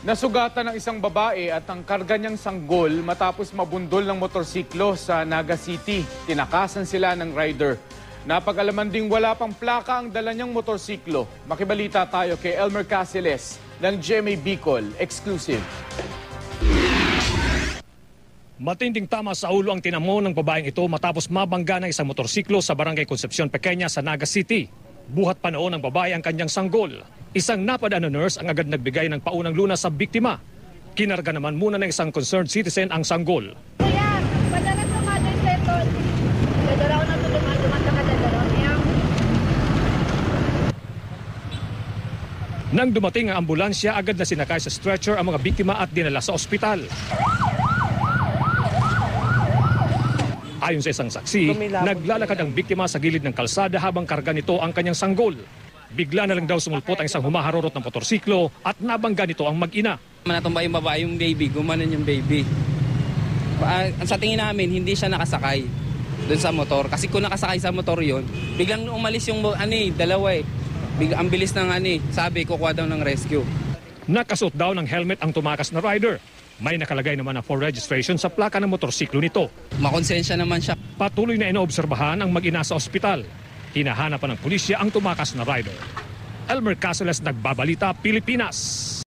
Nasugatan ng isang babae at ang karga niyang sanggol matapos mabundol ng motorsiklo sa Naga City. Tinakasan sila ng rider. Napag-alaman ding wala pang plaka ang dala niyang motorsiklo. Makibalita tayo kay Elmer Casiles ng GMA Bicol. Exclusive. Matinding tama sa ulo ang tinamo ng babaeng ito matapos mabangga ng isang motorsiklo sa Barangay Concepcion Pequeña sa Naga City. Buhat pa noon ng babae ang kanyang sanggol. Isang napadaan na nurse ang agad nagbigay ng paunang lunas sa biktima. Kinarga naman muna ng isang concerned citizen ang sanggol. Kaya, padalas ng mother settle. Dadaraw na ito dumadumata ka dadaraw niya. Nang dumating ang ambulansya, agad na sinakay sa stretcher ang mga biktima at dinala sa ospital. Ayon sa isang saksi, naglalakad ang biktima sa gilid ng kalsada habang karga nito ang kanyang sanggol. Bigla na lang daw sumulpot ang isang humaharurot ng motorsiklo at nabangga nito ang mag-ina. Natumba yung babae, yung baby, gumanon yung baby. Sa tingin namin, hindi siya nakasakay doon sa motor. Kasi kung nakasakay sa motor yon, biglang umalis yung dalawa eh. Ang bilis ng sabi, kukuha daw ng rescue. Nakasuot daw ng helmet ang tumakas na rider. May nakalagay naman na for registration sa plaka ng motorsiklo nito. Makonsensya naman siya. Patuloy na inoobserbahan ang mag-ina sa ospital. Hinahanapan ng pulisya ang tumakas na rider. Elmer Casiles, Nagbabalita, Pilipinas.